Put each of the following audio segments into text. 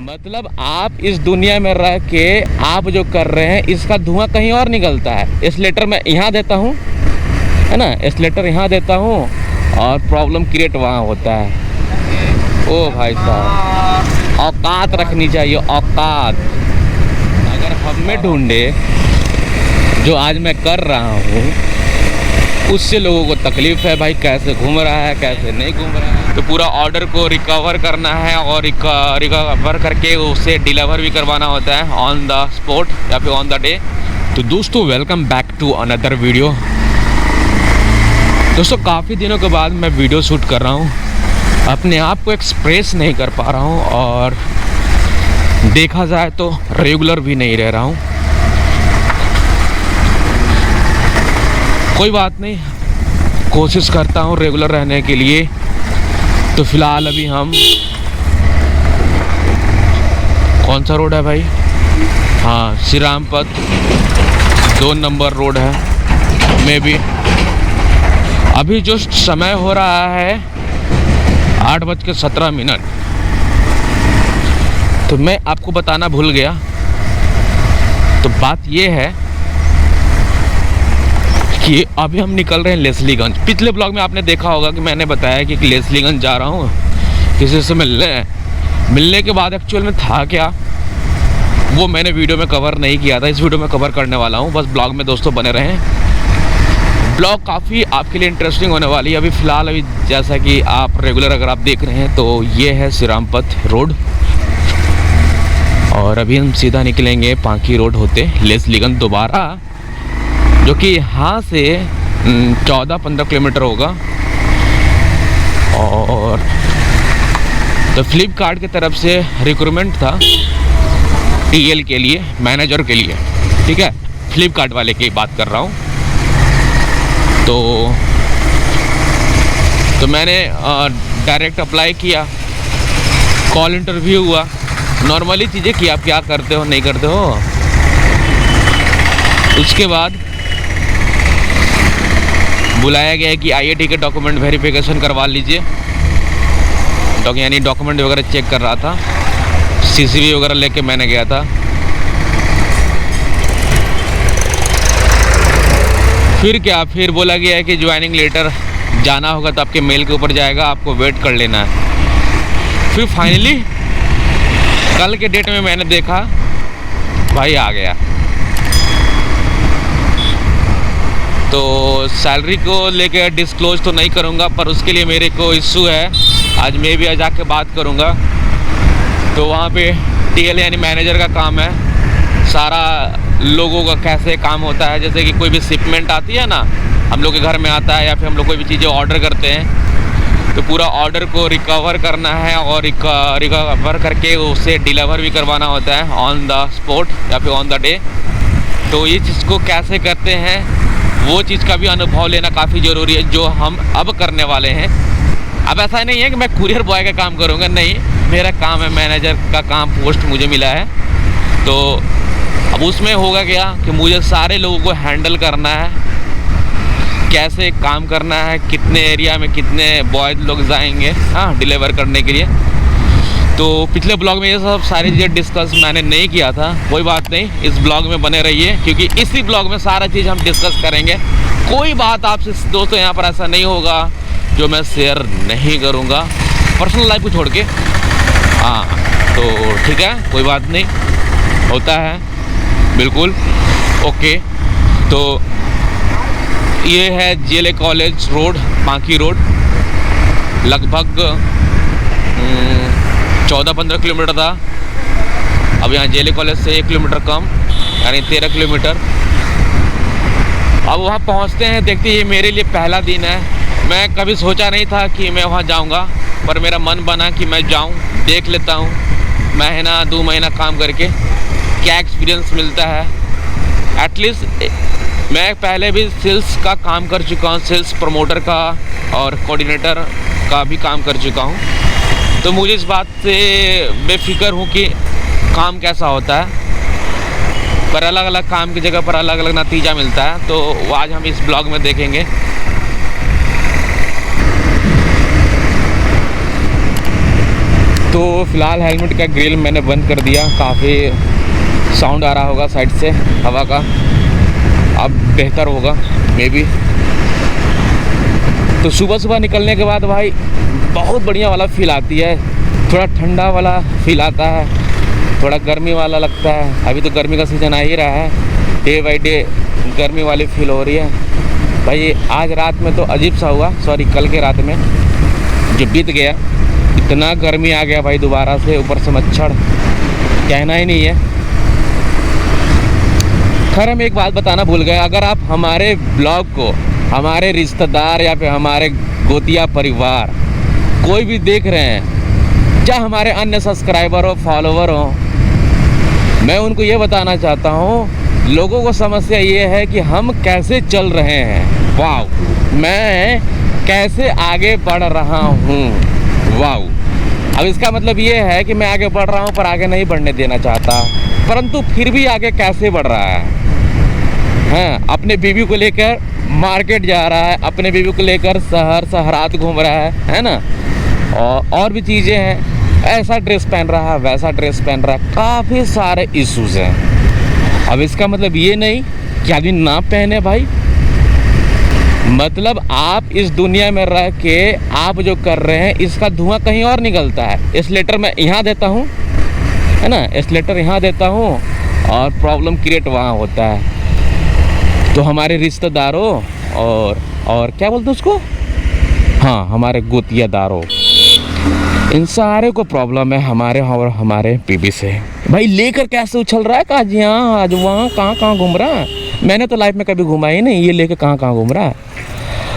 मतलब आप इस दुनिया में रह के आप जो कर रहे हैं इसका धुआं कहीं और निकलता है। एस्केलेटर मैं यहाँ देता हूँ, है ना, एस्केलेटर यहाँ देता हूँ और प्रॉब्लम क्रिएट वहाँ होता है। ओ भाई साहब, औकात रखनी चाहिए, औकात। अगर हम में ढूंढे जो आज मैं कर रहा हूँ, उससे लोगों को तकलीफ़ है भाई, कैसे घूम रहा है कैसे नहीं घूम रहा है। तो पूरा ऑर्डर को रिकवर करना है और रिकवर करके उसे डिलीवर भी करवाना होता है ऑन द स्पॉट या फिर ऑन द डे। तो दोस्तों welcome back to another video. दोस्तों काफ़ी दिनों के बाद मैं वीडियो शूट कर रहा हूँ, अपने आप को एक्सप्रेस नहीं कर पा रहा हूँ और देखा जाए तो रेगुलर भी नहीं रह रहा हूँ। कोई बात नहीं, कोशिश करता हूँ रेगुलर रहने के लिए। तो फ़िलहाल अभी हम कौन सा रोड है भाई? हाँ, श्री राम पथ 2 नंबर रोड है। मे भी अभी जो समय हो रहा है 8:17। तो मैं आपको बताना भूल गया। तो बात ये है कि अभी हम निकल रहे हैं लेस्लीगंज। पिछले ब्लॉग में आपने देखा होगा कि मैंने बताया कि लेस्लीगंज जा रहा हूँ किसी से मिलने के बाद एक्चुअल में था क्या वो मैंने वीडियो में कवर नहीं किया था। इस वीडियो में कवर करने वाला हूँ, बस ब्लॉग में दोस्तों बने रहें। ब्लॉग काफ़ी आपके लिए इंटरेस्टिंग होने वाली है। अभी फ़िलहाल अभी जैसा कि आप रेगुलर अगर आप देख रहे हैं तो ये है श्री राम पथ रोड और अभी हम सीधा निकलेंगे पांकी रोड होते लेस्लीगंज दोबारा, जो कि यहाँ से 14-15 किलोमीटर होगा। और तो फ्लिपकार्ट की तरफ से रिक्रूटमेंट था टीएल के लिए, मैनेजर के लिए, ठीक है, फ्लिपकार्ट वाले की बात कर रहा हूँ। तो मैंने डायरेक्ट अप्लाई किया, कॉल इंटरव्यू हुआ, नॉर्मली चीज़ें कि आप क्या करते हो नहीं करते हो। उसके बाद बुलाया गया है कि आईआईटी के डॉक्यूमेंट वेरिफिकेशन करवा लीजिए। यानी डॉक्यूमेंट वगैरह चेक कर रहा था, सीसीवी वगैरह लेके मैंने गया था। फिर बोला गया है कि ज्वाइनिंग लेटर जाना होगा तो आपके मेल के ऊपर जाएगा, आपको वेट कर लेना है। फिर फाइनली कल के डेट में मैंने देखा भाई आ गया। तो सैलरी को लेकर डिस्क्लोज तो नहीं करूँगा, पर उसके लिए मेरे को इशू है। आज मैं भी जाके बात करूँगा। तो वहाँ पे टीएल यानी मैनेजर का काम है, सारा लोगों का कैसे काम होता है। जैसे कि कोई भी शिपमेंट आती है ना, हम लोग के घर में आता है या फिर हम लोग कोई भी चीज़ें ऑर्डर करते हैं, तो पूरा ऑर्डर को रिकवर करना है और रिकवर करके उसे डिलीवर भी करवाना होता है ऑन द स्पॉट या फिर ऑन द डे। तो ये चीज़ को कैसे करते हैं वो चीज़ का भी अनुभव लेना काफ़ी ज़रूरी है, जो हम अब करने वाले हैं। अब ऐसा नहीं है कि मैं कुरियर बॉय का काम करूँगा, नहीं, मेरा काम है मैनेजर का काम, पोस्ट मुझे मिला है। तो अब उसमें होगा क्या कि मुझे सारे लोगों को हैंडल करना है, कैसे काम करना है, कितने एरिया में कितने बॉयज़ लोग जाएंगे हाँ डिलीवर करने के लिए। तो पिछले ब्लॉग में ये सब सारी चीज़ें डिस्कस मैंने नहीं किया था। कोई बात नहीं, इस ब्लॉग में बने रहिए क्योंकि इसी ब्लॉग में सारा चीज़ हम डिस्कस करेंगे। कोई बात आपसे दोस्तों यहाँ पर ऐसा नहीं होगा जो मैं शेयर नहीं करूँगा, पर्सनल लाइफ को छोड़ के। हाँ तो ठीक है, कोई बात नहीं, होता है बिल्कुल ओके। तो ये है जेले कॉलेज रोड, पांकी रोड, लगभग 14-15 किलोमीटर था। अब यहाँ जेले कॉलेज से 1 किलोमीटर कम, यानी 13 किलोमीटर। अब वहाँ पहुँचते हैं, देखते ये मेरे लिए पहला दिन है। मैं कभी सोचा नहीं था कि मैं वहाँ जाऊँगा, पर मेरा मन बना कि मैं जाऊँ, देख लेता हूँ महीना 2 महीना काम करके क्या एक्सपीरियंस मिलता है। एटलीस्ट मैं पहले भी सेल्स का काम कर चुका हूँ, सेल्स प्रमोटर का और कोऑर्डिनेटर का भी काम कर चुका हूँ। तो मुझे इस बात से बेफिक्र हूँ कि काम कैसा होता है, पर अलग अलग काम की जगह पर अलग अलग नतीजा मिलता है। तो आज हम इस ब्लॉग में देखेंगे। तो फ़िलहाल हेलमेट का ग्रिल मैंने बंद कर दिया। काफ़ी साउंड आ रहा होगा साइड से हवा का, अब बेहतर होगा मे बी। तो सुबह सुबह निकलने के बाद भाई बहुत बढ़िया वाला फील आती है, थोड़ा ठंडा वाला फील आता है, थोड़ा गर्मी वाला लगता है। अभी तो गर्मी का सीज़न आ ही रहा है, डे बाई डे गर्मी वाली फील हो रही है भाई। आज रात में तो अजीब सा हुआ, सॉरी कल के रात में जो बीत गया, इतना गर्मी आ गया भाई दोबारा से, ऊपर से मच्छर कहना ही नहीं है। खैर हम एक बात बताना भूल गए, अगर आप हमारे ब्लॉग को हमारे रिश्तेदार या फिर हमारे गोतिया परिवार कोई भी देख रहे हैं, चाहे हमारे अन्य सब्सक्राइबर हो, फॉलोवर हो, मैं उनको ये बताना चाहता हूँ, लोगों को समस्या ये है कि हम कैसे चल रहे हैं, वाव, मैं कैसे आगे बढ़ रहा हूँ, वाव। अब इसका मतलब ये है कि मैं आगे बढ़ रहा हूँ पर आगे नहीं बढ़ने देना चाहता, परंतु फिर भी आगे कैसे बढ़ रहा है। अपने बीवी को लेकर मार्केट जा रहा है, अपने बीवी को लेकर शहर शहरात घूम रहा है ना, और भी चीज़ें हैं, ऐसा ड्रेस पहन रहा है, वैसा ड्रेस पहन रहा है, काफ़ी सारे इश्यूज़ हैं। अब इसका मतलब ये नहीं कि आदमी ना पहने भाई, मतलब आप इस दुनिया में रह के आप जो कर रहे हैं इसका धुआं कहीं और निकलता है। एस्केलेटर मैं यहाँ देता हूँ, है ना, एस्केलेटर यहाँ देता हूँ और प्रॉब्लम क्रिएट वहाँ होता है। तो हमारे रिश्तेदारों और क्या बोलते हैं उसको, हाँ, हमारे गोतियादारों, इन सारे को प्रॉब्लम है हमारे और हमारे बीबी से। भाई लेकर कैसे उछल रहा है, आज यहाँ आज वहाँ, कहाँ घूम रहा है। मैंने तो लाइफ में कभी घूमा ही नहीं, ये लेकर कहाँ घूम रहा है।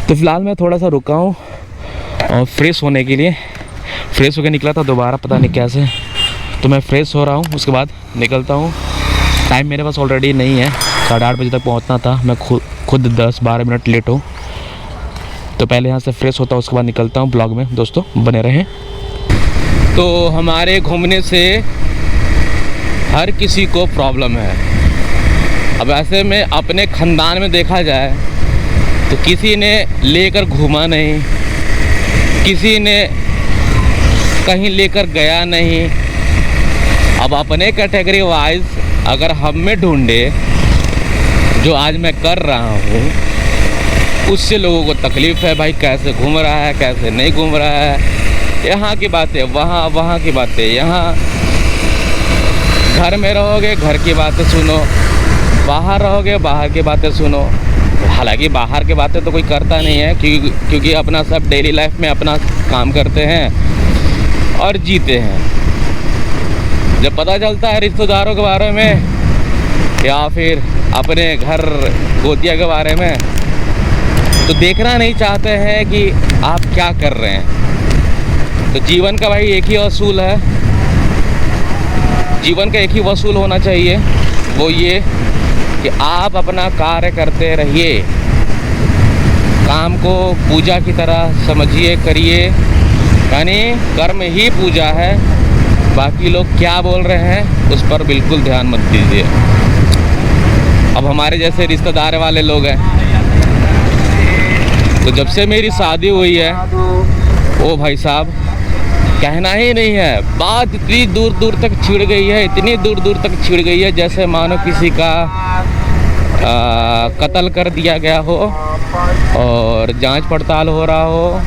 तो फिलहाल मैं थोड़ा सा रुका हूँ और फ्रेश होने के लिए, फ्रेश होकर निकला था दोबारा पता नहीं कैसे, तो मैं फ्रेश हो रहा हूँ, उसके बाद निकलता हूँ। टाइम मेरे पास ऑलरेडी नहीं है, 8:30 बजे तक पहुँचना था, मैं खुद 10-12 मिनट लेट हूँ। तो पहले यहाँ से फ्रेश होता हूँ, उसके बाद निकलता हूँ। ब्लॉग में दोस्तों बने रहें। तो हमारे घूमने से हर किसी को प्रॉब्लम है। अब ऐसे में अपने ख़ानदान में देखा जाए तो किसी ने लेकर घूमा नहीं, किसी ने कहीं लेकर गया नहीं। अब अपने कैटेगरी वाइज अगर हम में ढूंढे जो आज मैं कर रहा हूँ, उससे लोगों को तकलीफ़ है भाई, कैसे घूम रहा है, कैसे नहीं घूम रहा है, यहाँ की बातें वहाँ, वहाँ की बातें यहाँ। घर में रहोगे घर की बातें सुनो, बाहर रहोगे बाहर की बातें सुनो। हालांकि बाहर की बातें तो कोई करता नहीं है, क्योंकि अपना सब डेली लाइफ में अपना काम करते हैं और जीते हैं। जब पता चलता है रिश्तेदारों के बारे में या फिर अपने घर गोतिया के बारे में, तो देखना नहीं चाहते हैं कि आप क्या कर रहे हैं। तो जीवन का भाई एक ही असूल है, जीवन का एक ही वसूल होना चाहिए, वो ये कि आप अपना कार्य करते रहिए, काम को पूजा की तरह समझिए, करिए, यानी कर्म ही पूजा है। बाकी लोग क्या बोल रहे हैं उस पर बिल्कुल ध्यान मत दीजिए। अब हमारे जैसे रिश्तेदार वाले लोग हैं, तो जब से मेरी शादी हुई है, ओ भाई साहब कहना ही नहीं है, बात इतनी दूर दूर तक छिड़ गई है, इतनी दूर दूर तक छिड़ गई है जैसे मानो किसी का कत्ल कर दिया गया हो और जांच पड़ताल हो रहा हो।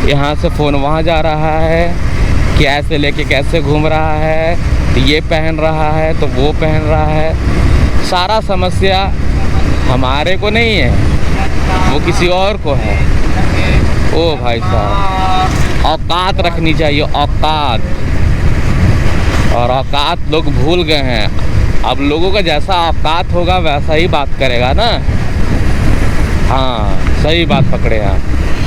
यहाँ से फ़ोन वहाँ जा रहा है कि ऐसे लेके कैसे घूम रहा है, तो ये पहन रहा है तो वो पहन रहा है। सारा समस्या हमारे को नहीं है, वो किसी और को है। ओ भाई साहब, औकात रखनी चाहिए, औकात। और औकात लोग भूल गए हैं। अब लोगों का जैसा औकात होगा वैसा ही बात करेगा ना। हाँ, सही बात पकड़े आप,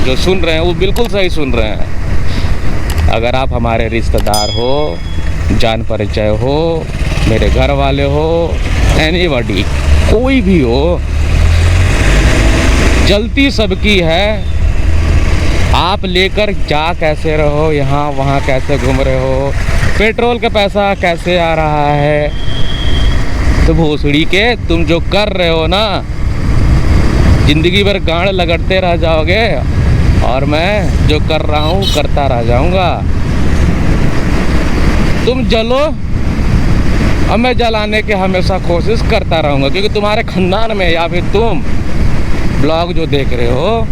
जो सुन रहे हैं वो बिल्कुल सही सुन रहे हैं। अगर आप हमारे रिश्तेदार हो, जान परिचय हो, मेरे घर वाले हो, एनीबॉडी, कोई भी हो, जलती सबकी है। आप लेकर जा कैसे रहो, यहाँ वहाँ कैसे घूम रहे हो, पेट्रोल का पैसा कैसे आ रहा है, तो भोसड़ी के तुम जो कर रहे हो ना, ज़िंदगी भर गांड लगड़ते रह जाओगे और मैं जो कर रहा हूँ करता रह जाऊँगा। तुम जलो और मैं जलाने की हमेशा कोशिश करता रहूँगा, क्योंकि तुम्हारे खानदान में या फिर तुम ब्लॉग जो देख रहे हो,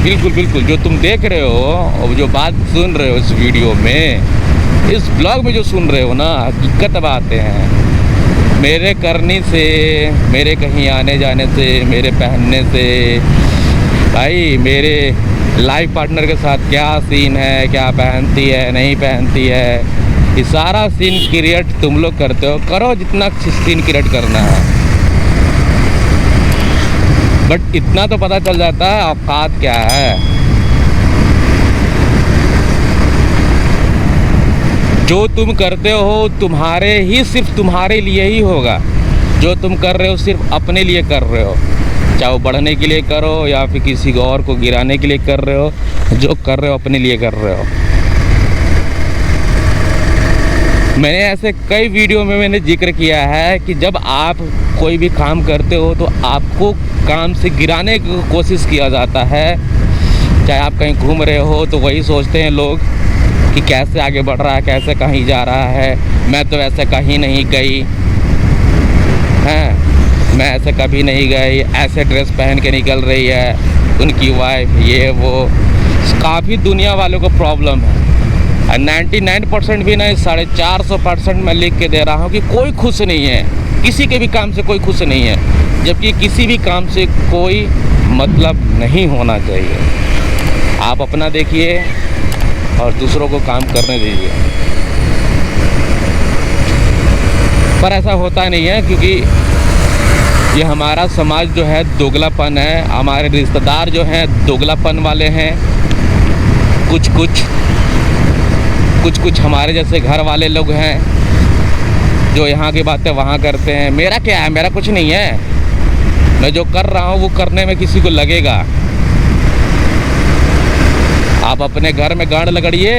बिल्कुल बिल्कुल, जो तुम देख रहे हो और जो बात सुन रहे हो इस वीडियो में, इस ब्लॉग में जो सुन रहे हो ना, हकीकत बातें हैं। मेरे करने से, मेरे कहीं आने जाने से, मेरे पहनने से, भाई मेरे लाइफ पार्टनर के साथ क्या सीन है, क्या पहनती है नहीं पहनती है, ये सारा सीन क्रिएट तुम लोग करते हो। करो जितना सीन क्रिएट करना है, बट इतना तो पता चल जाता है औकात क्या है। जो तुम करते हो तुम्हारे ही, सिर्फ तुम्हारे लिए ही होगा। जो तुम कर रहे हो सिर्फ अपने लिए कर रहे हो, चाहे वो बढ़ने के लिए करो या फिर किसी और को गिराने के लिए कर रहे हो। जो कर रहे हो अपने लिए कर रहे हो। मैंने ऐसे कई वीडियो में मैंने जिक्र किया है कि जब आप कोई भी काम करते हो तो आपको काम से गिराने की कोशिश किया जाता है। चाहे आप कहीं घूम रहे हो तो वही सोचते हैं लोग कि कैसे आगे बढ़ रहा है, कैसे कहीं जा रहा है, मैं तो ऐसे कहीं नहीं गई हैं, मैं ऐसे कभी नहीं गई, ऐसे ड्रेस पहन के निकल रही है उनकी वाइफ, ये वो। काफ़ी दुनिया वालों को प्रॉब्लम है। 99% भी नहीं, 450% मैं लिख के दे रहा हूँ कि कोई खुश नहीं है, किसी के भी काम से कोई खुश नहीं है, जबकि किसी भी काम से कोई मतलब नहीं होना चाहिए। आप अपना देखिए और दूसरों को काम करने दीजिए। पर ऐसा होता नहीं है, क्योंकि ये हमारा समाज जो है दोगलापन है। हमारे रिश्तेदार जो हैं दोगलापन वाले हैं। कुछ हमारे जैसे घर वाले लोग हैं जो यहाँ की बातें वहाँ करते हैं। मेरा क्या है, मेरा कुछ नहीं है। मैं जो कर रहा हूँ वो करने में किसी को लगेगा। आप अपने घर में गांड लगड़िए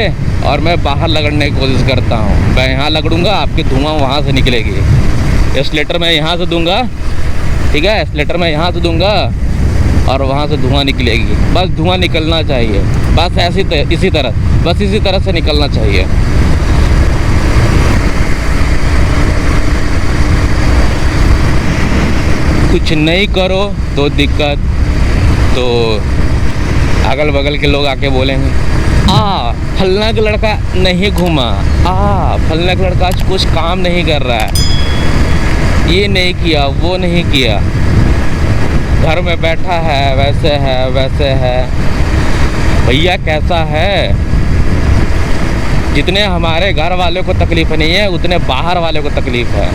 और मैं बाहर लगड़ने की कोशिश करता हूँ। मैं यहाँ लगड़ूंगा, आपकी धुआं वहाँ से निकलेगी। एस्लेटर मैं यहाँ से दूंगा, ठीक है, एस्लेटर मैं यहाँ से दूंगा और वहाँ से धुआं निकलेगी। बस धुआं निकलना चाहिए, बस इसी तरह से निकलना चाहिए। कुछ नहीं करो तो दिक्कत, तो अगल बगल के लोग आके बोलेंगे फलना का लड़का नहीं घूमा, फलना का लड़का आज कुछ काम नहीं कर रहा है, ये नहीं किया, वो नहीं किया, घर में बैठा है, वैसे है। भैया कैसा है? जितने हमारे घर वालों को तकलीफ़ नहीं है उतने बाहर वालों को तकलीफ़ है।